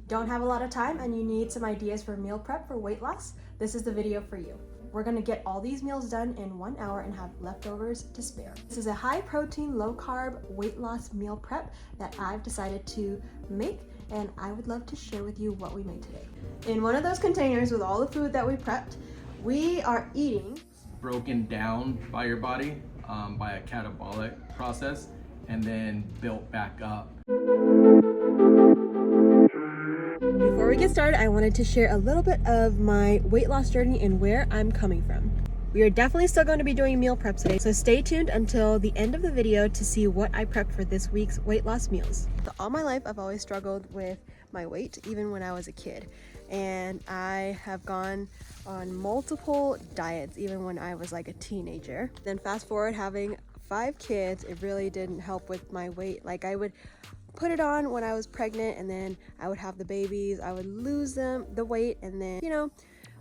Don't have a lot of time and you need some ideas for meal prep for weight loss? This is the video for you. We're gonna get all these meals done in 1 hour and have leftovers to spare. This is a high protein, low carb weight loss meal prep that I've decided to make, and I would love to share with you what we made today. In one of those containers with all the food that we prepped, we are eating broken down by your body by a catabolic process and then built back up. Before we get started, I wanted to share a little bit of my weight loss journey and where I'm coming from. We are definitely still going to be doing meal prep today, so stay tuned until the end of the video to see what I prepped for this week's weight loss meals. All my life, I've always struggled with my weight, even when I was a kid. And I have gone on multiple diets, even when I was like a teenager. Then fast forward, having 5 kids, it really didn't help with my weight. Like, I would put it on when I was pregnant, and then I would have the babies, I would lose the weight, and then, you know,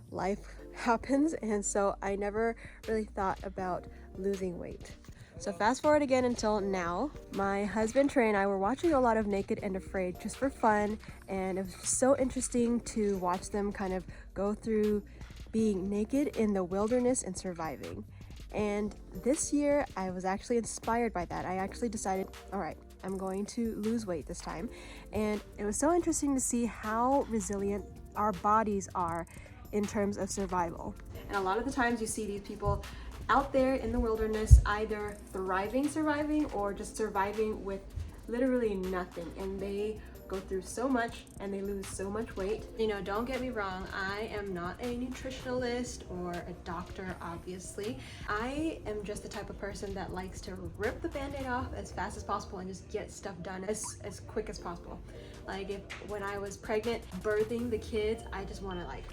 life happens, and so I never really thought about losing weight. So fast forward again until now. My husband Trey and I were watching a lot of Naked and Afraid just for fun, and it was so interesting to watch them kind of go through being naked in the wilderness and surviving. And this year I was actually inspired by that. I actually decided, all right, I'm going to lose weight this time. And it was so interesting to see how resilient our bodies are in terms of survival. And a lot of the times you see these people out there in the wilderness either surviving, or just surviving with literally nothing. And they go through so much and they lose so much weight. You know, don't get me wrong, I am not a nutritionalist or a doctor, obviously. I am just the type of person that likes to rip the band-aid off as fast as possible and just get stuff done as quick as possible. Like, when I was pregnant, birthing the kids, I just want to like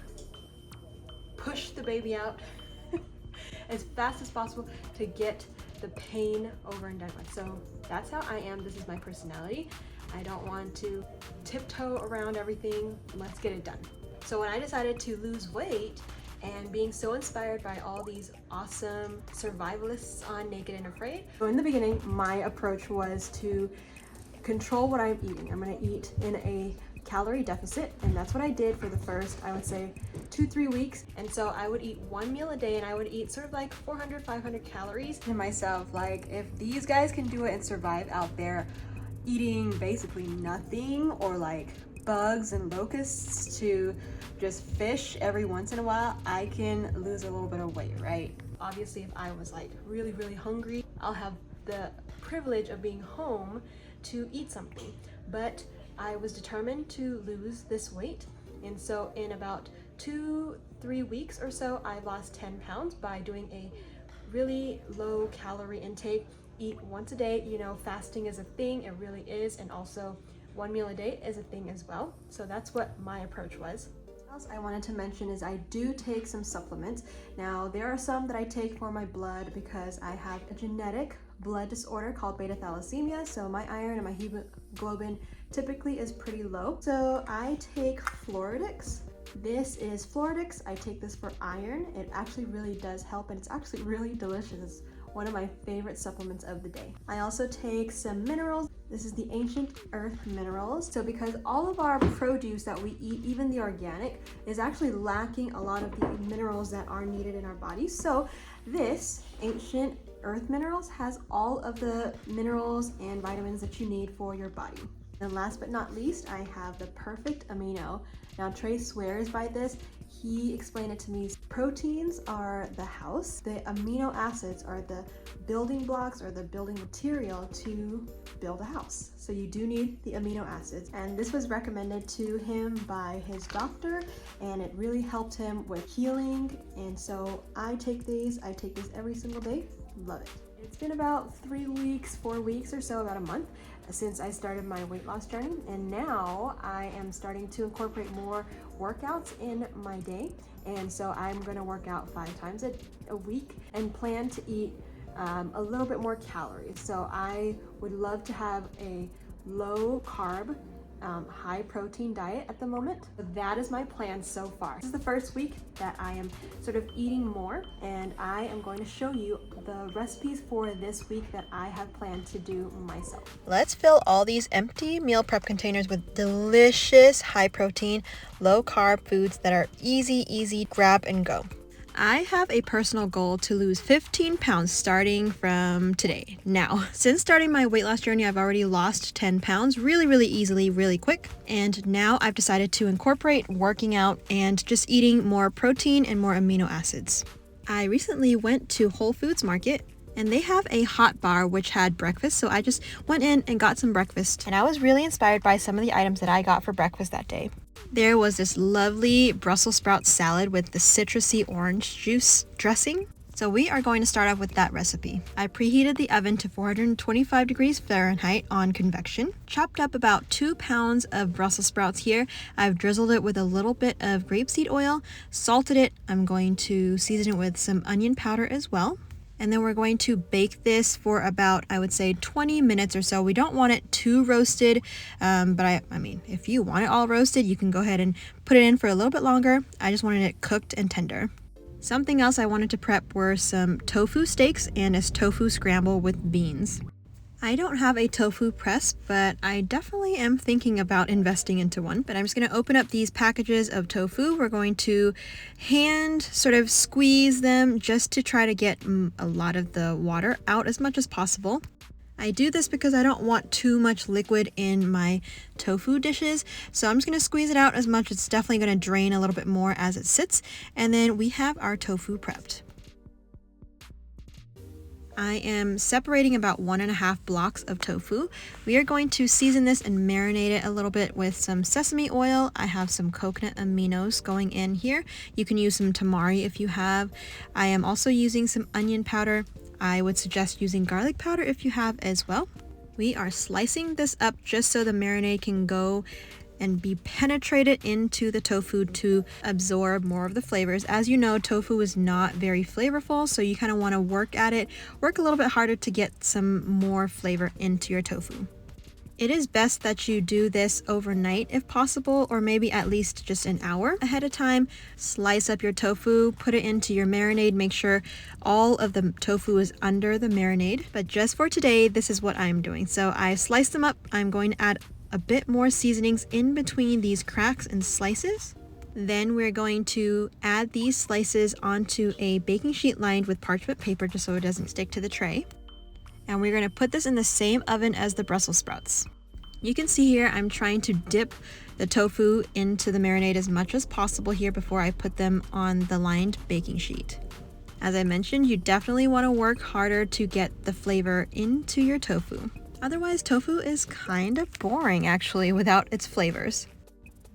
push the baby out as fast as possible to get the pain over and done with. So that's how I am. This is my personality. I don't want to tiptoe around everything. Let's get it done. So when I decided to lose weight, and being so inspired by all these awesome survivalists on Naked and Afraid, so in the beginning, my approach was to control what I'm eating. I'm gonna eat in a calorie deficit, and that's what I did for the first, I would say, 2-3 weeks. And so I would eat 1 meal a day, and I would eat sort of like 400-500 calories. To myself, like, if these guys can do it and survive out there eating basically nothing, or like bugs and locusts to just fish every once in a while, I can lose a little bit of weight, right? Obviously, if I was like really hungry, I'll have the privilege of being home to eat something. But I was determined to lose this weight, and so in about 2-3 weeks or so, I lost 10 pounds by doing a really low calorie intake. Eat once a day. You know, fasting is a thing, it really is, and also 1 meal a day is a thing as well. So that's what my approach was. What else I wanted to mention is I do take some supplements. Now, there are some that I take for my blood because I have a genetic blood disorder called beta thalassemia, so my iron and my hemoglobin typically is pretty low. So I take Floridix. This is Floridix. I take this for iron. It actually really does help, and it's actually really delicious. It's one of my favorite supplements of the day. I also take some minerals. This is the Ancient Earth Minerals. So because all of our produce that we eat, even the organic, is actually lacking a lot of the minerals that are needed in our bodies. So this Ancient Earth Minerals has all of the minerals and vitamins that you need for your body. And last but not least, I have the PerfectAmino. Now, Trey swears by this. He explained it to me. Proteins are the house. The amino acids are the building blocks, or the building material to build a house. So you do need the amino acids. And this was recommended to him by his doctor, and it really helped him with healing. And so I take these every single day. Love it. It's been about 3 weeks, 4 weeks or so, about a month since I started my weight loss journey, and now I am starting to incorporate more workouts in my day. And so I'm going to work out 5 times a week and plan to eat a little bit more calories. So I would love to have a low carb high protein diet at the moment. But that is my plan so far. This is the first week that I am sort of eating more, and I am going to show you the recipes for this week that I have planned to do myself. Let's fill all these empty meal prep containers with delicious high protein, low carb foods that are easy grab and go. I have a personal goal to lose 15 pounds starting from today. Now, since starting my weight loss journey, I've already lost 10 pounds really easily, really quick. And now I've decided to incorporate working out and just eating more protein and more amino acids. I recently went to Whole Foods Market and they have a hot bar which had breakfast, so I just went in and got some breakfast. And I was really inspired by some of the items that I got for breakfast that day. There was this lovely Brussels sprout salad with the citrusy orange juice dressing. So we are going to start off with that recipe. I preheated the oven to 425 degrees Fahrenheit on convection. Chopped up about 2 pounds of Brussels sprouts here. I've drizzled it with a little bit of grapeseed oil, salted it. I'm going to season it with some onion powder as well. And then we're going to bake this for about, I would say, 20 minutes or so. We don't want it too roasted, but I mean, if you want it all roasted, you can go ahead and put it in for a little bit longer. I just wanted it cooked and tender. Something else I wanted to prep were some tofu steaks and a tofu scramble with beans. I don't have a tofu press, but I definitely am thinking about investing into one. But I'm just going to open up these packages of tofu. We're going to hand sort of squeeze them just to try to get a lot of the water out as much as possible. I do this because I don't want too much liquid in my tofu dishes. So I'm just going to squeeze it out as much. It's definitely going to drain a little bit more as it sits. And then we have our tofu prepped. I am separating about 1.5 blocks of tofu. We are going to season this and marinate it a little bit with some sesame oil. I have some coconut aminos going in here. You can use some tamari if you have. I am also using some onion powder. I would suggest using garlic powder if you have as well. We are slicing this up just so the marinade can go and be penetrated into the tofu to absorb more of the flavors. As you know, tofu is not very flavorful, so you kind of want to work at it, work a little bit harder to get some more flavor into your tofu. It is best that you do this overnight if possible, or maybe at least just an hour ahead of time. Slice up your tofu, put it into your marinade, make sure all of the tofu is under the marinade. But just for today, this is what I'm doing. So I sliced them up. I'm going to add a bit more seasonings in between these cracks and slices. Then we're going to add these slices onto a baking sheet lined with parchment paper just so it doesn't stick to the tray. And we're going to put this in the same oven as the Brussels sprouts. You can see here I'm trying to dip the tofu into the marinade as much as possible here before I put them on the lined baking sheet. As I mentioned, you definitely want to work harder to get the flavor into your tofu. Otherwise, tofu is kind of boring actually without its flavors.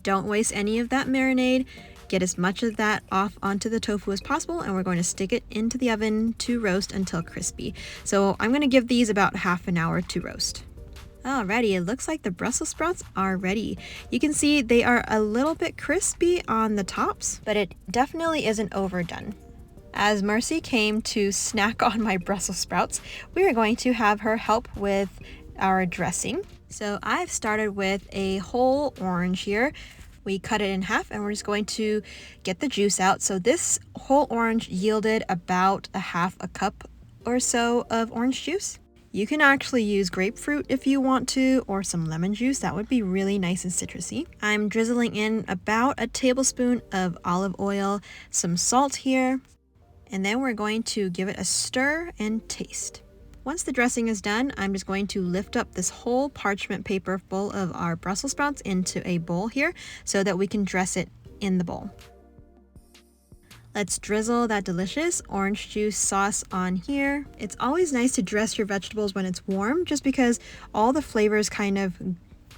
Don't waste any of that marinade. Get as much of that off onto the tofu as possible, and we're going to stick it into the oven to roast until crispy. So I'm going to give these about half an hour to roast. Alrighty, it looks like the Brussels sprouts are ready. You can see they are a little bit crispy on the tops, but it definitely isn't overdone. As Mercy came to snack on my Brussels sprouts, we are going to have her help with our dressing. So I've started with a whole orange here. We cut it in half and we're just going to get the juice out. So this whole orange yielded about a half a cup or so of orange juice. You can actually use grapefruit if you want to, or some lemon juice. That would be really nice and citrusy. I'm drizzling in about a tablespoon of olive oil, some salt here, and then we're going to give it a stir and taste. Once the dressing is done, I'm just going to lift up this whole parchment paper full of our Brussels sprouts into a bowl here so that we can dress it in the bowl. Let's drizzle that delicious orange juice sauce on here. It's always nice to dress your vegetables when it's warm, just because all the flavors kind of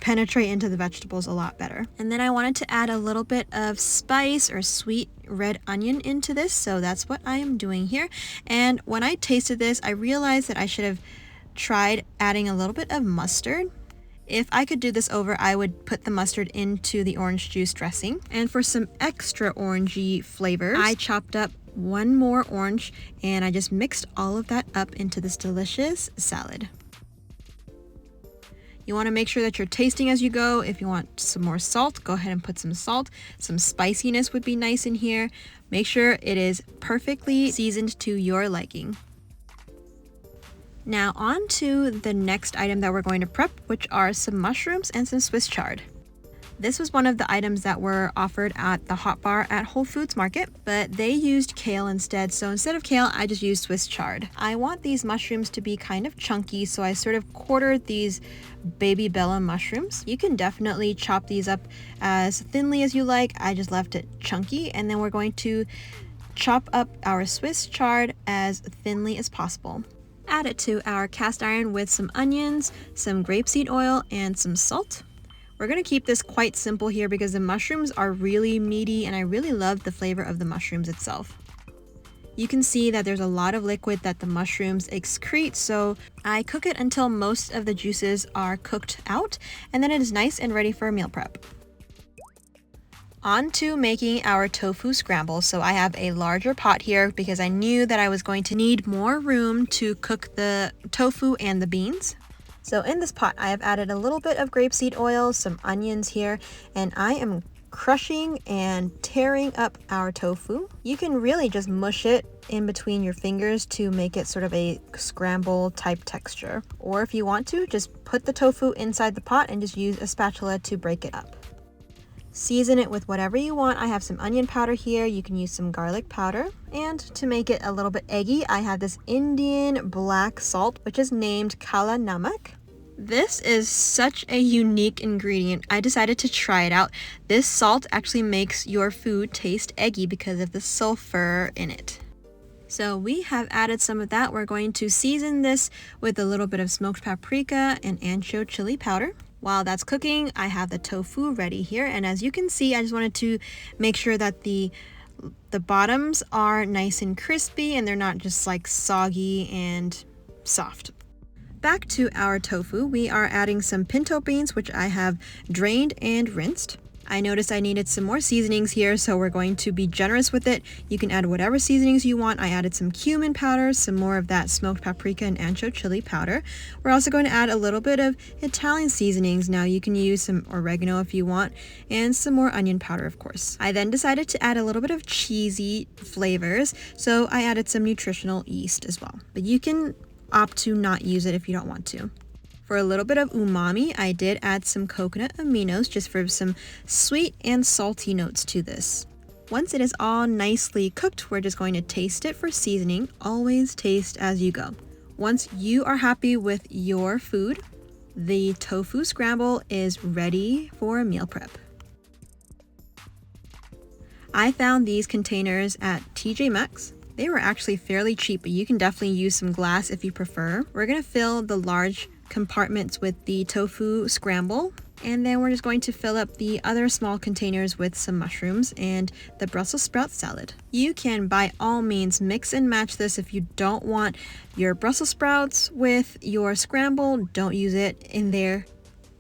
penetrate into the vegetables a lot better. And then I wanted to add a little bit of spice or sweet red onion into this, so that's what I am doing here. And when I tasted this, I realized that I should have tried adding a little bit of mustard. If I could do this over, I would put the mustard into the orange juice dressing. And for some extra orangey flavors, I chopped up one more orange and I just mixed all of that up into this delicious salad. You want to make sure that you're tasting as you go. If you want some more salt, go ahead and put some salt. Some spiciness would be nice in here. Make sure it is perfectly seasoned to your liking. Now on to the next item that we're going to prep, which are some mushrooms and some Swiss chard. This was one of the items that were offered at the hot bar at Whole Foods Market, but they used kale instead. So instead of kale, I just used Swiss chard. I want these mushrooms to be kind of chunky, so I sort of quartered these baby bella mushrooms. You can definitely chop these up as thinly as you like. I just left it chunky, and then we're going to chop up our Swiss chard as thinly as possible. Add it to our cast iron with some onions, some grapeseed oil, and some salt. We're going to keep this quite simple here because the mushrooms are really meaty and I really love the flavor of the mushrooms itself. You can see that there's a lot of liquid that the mushrooms excrete, so I cook it until most of the juices are cooked out, and then it is nice and ready for meal prep. On to making our tofu scramble. So I have a larger pot here because I knew that I was going to need more room to cook the tofu and the beans. So in this pot, I have added a little bit of grapeseed oil, some onions here, and I am crushing and tearing up our tofu. You can really just mush it in between your fingers to make it sort of a scramble type texture. Or if you want to, just put the tofu inside the pot and just use a spatula to break it up. Season it with whatever you want. I have some onion powder here. You can use some garlic powder. And to make it a little bit eggy, I have this Indian black salt, which is named Kala Namak. This is such a unique ingredient. I decided to try it out. This salt actually makes your food taste eggy because of the sulfur in it. So we have added some of that. We're going to season this with a little bit of smoked paprika and ancho chili powder. While that's cooking, I have the tofu ready here, and as you can see, I just wanted to make sure that the bottoms are nice and crispy and they're not just like soggy and soft. Back to our tofu, we are adding some pinto beans, which I have drained and rinsed. I noticed I needed some more seasonings here, so we're going to be generous with it. You can add whatever seasonings you want. I added some cumin powder, some more of that smoked paprika and ancho chili powder. We're also going to add a little bit of Italian seasonings. Now you can use some oregano if you want, and some more onion powder, of course. I then decided to add a little bit of cheesy flavors, so I added some nutritional yeast as well. But you can opt to not use it if you don't want to. For a little bit of umami, I did add some coconut aminos just for some sweet and salty notes to this. Once it is all nicely cooked, we're just going to taste it for seasoning. Always taste as you go. Once you are happy with your food, the tofu scramble is ready for meal prep. I found these containers at TJ Maxx. They were actually fairly cheap, but you can definitely use some glass if you prefer. We're going to fill the large compartments with the tofu scramble, and then we're just going to fill up the other small containers with some mushrooms and the Brussels sprout salad. You can by all means mix and match this. If you don't want your Brussels sprouts with your scramble, don't use it in there.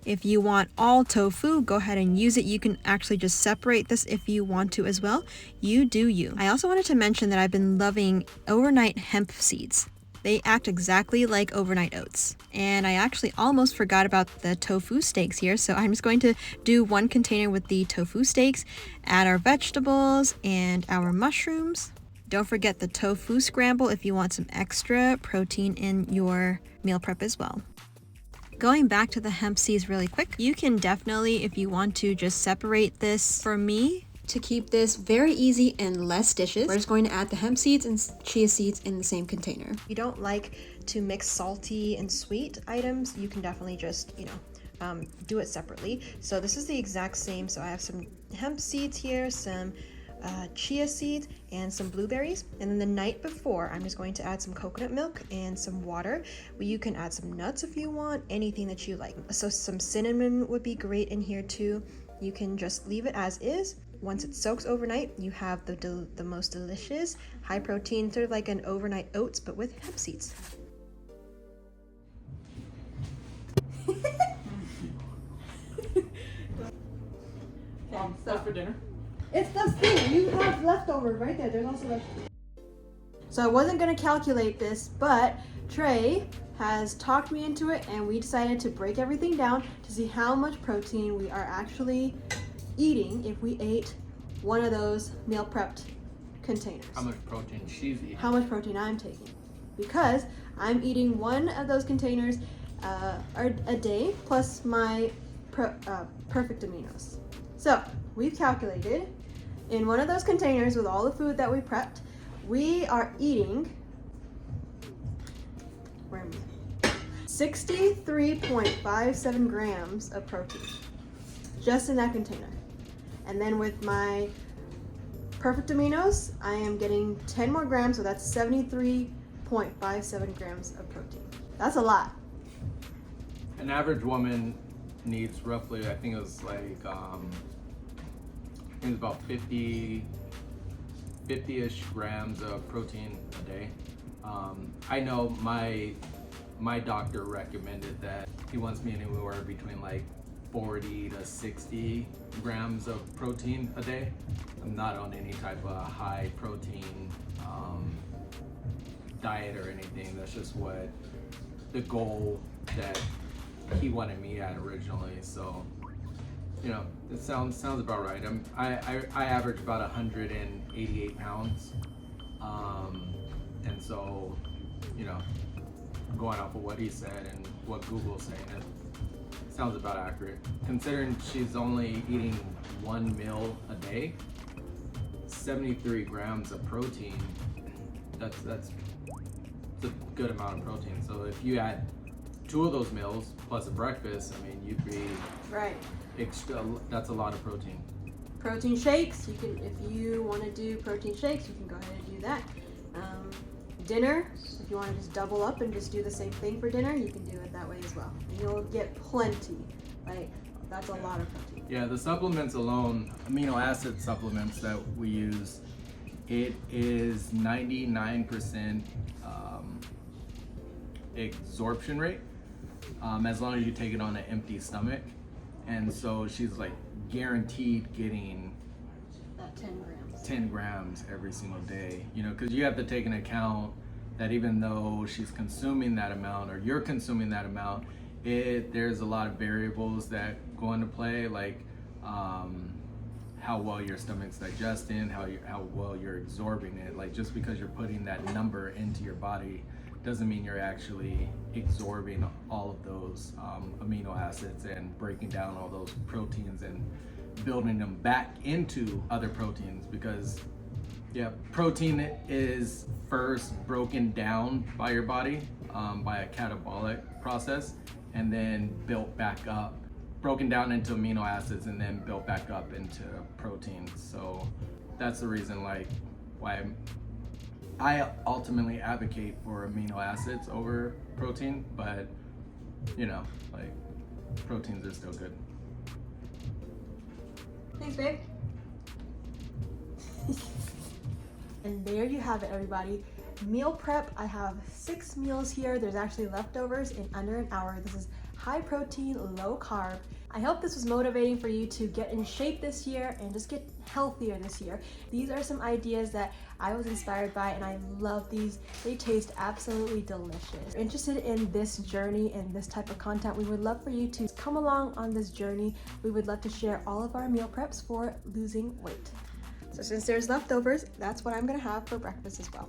If you want all tofu, go ahead and use it. You can actually just separate this if you want to as well. You do you. I also wanted to mention that I've been loving overnight hemp seeds. They act exactly like overnight oats. And I actually almost forgot about the tofu steaks here, so I'm just going to do one container with the tofu steaks, add our vegetables and our mushrooms. Don't forget the tofu scramble if you want some extra protein in your meal prep as well. Going back to the hemp seeds really quick, you can definitely, if you want to, just separate this. For me, to keep this very easy and less dishes, we're just going to add the hemp seeds and chia seeds in the same container. If you don't like to mix salty and sweet items, you can definitely just, do it separately. So this is the exact same. So I have some hemp seeds here, some chia seeds, and some blueberries. And then the night before, I'm just going to add some coconut milk and some water. You can add some nuts if you want, anything that you like. So some cinnamon would be great in here too. You can just leave it as is. Once it soaks overnight, you have the most delicious, high protein, sort of like an overnight oats, but with hemp seeds. Stuff for dinner? It's the thing. You have leftovers right there. There's also leftovers. So I wasn't going to calculate this, but Trey has talked me into it, and we decided to break everything down to see how much protein we are actually eating if we ate one of those meal prepped containers. How much protein she's eating. How much protein I'm taking. Because I'm eating one of those containers a day plus my PerfectAminos. So we've calculated in one of those containers with all the food that we prepped, we are eating 63.57 grams of protein just in that container. And then with my PerfectAminos, I am getting 10 more grams, so that's 73.57 grams of protein. That's a lot. An average woman needs roughly, I think it was like, it's about 50-ish grams of protein a day. I know my doctor recommended that he wants me anywhere between like 40 to 60 grams of protein a day. I'm not on any type of high protein diet or anything. That's just what the goal that he wanted me at originally. So, you know, it sounds about right. I average about 188 pounds, and so, you know, going off of what he said and what Google's saying, it sounds about accurate. Considering she's only eating one meal a day, 73 grams of protein, that's a good amount of protein. So if you add 2 of those meals plus a breakfast, I mean, you'd be right. That's a lot of protein. Protein shakes, you can, if you want to do protein shakes, you can go ahead and do that. Dinner, if you want to just double up and just do the same thing for dinner, you can do it that way as well. And you'll get plenty. Like, that's a lot of protein. Yeah, the supplements alone, amino acid supplements that we use, it is 99% absorption rate, as long as you take it on an empty stomach. And so she's like guaranteed getting that 10 grams. 10 grams every single day, you know, because you have to take into account that even though she's consuming that amount or you're consuming that amount, there's a lot of variables that go into play, like how well your stomach's digesting, how well you're absorbing it. Like, just because you're putting that number into your body doesn't mean you're actually absorbing all of those amino acids and breaking down all those proteins and building them back into other proteins. Because protein is first broken down by your body by a catabolic process, and then built back up, broken down into amino acids, and then built back up into proteins. So that's the reason, like, why I ultimately advocate for amino acids over protein, but, you know, like, proteins are still good. Thanks, babe. And there you have it, everybody. Meal prep. I have 6 meals here. There's actually leftovers in under an hour. This is high protein, low carb. I hope this was motivating for you to get in shape this year and just get healthier this year. These are some ideas that I was inspired by, and I love these. They taste absolutely delicious. If you're interested in this journey and this type of content, we would love for you to come along on this journey. We would love to share all of our meal preps for losing weight. So since there's leftovers, that's what I'm gonna have for breakfast as well.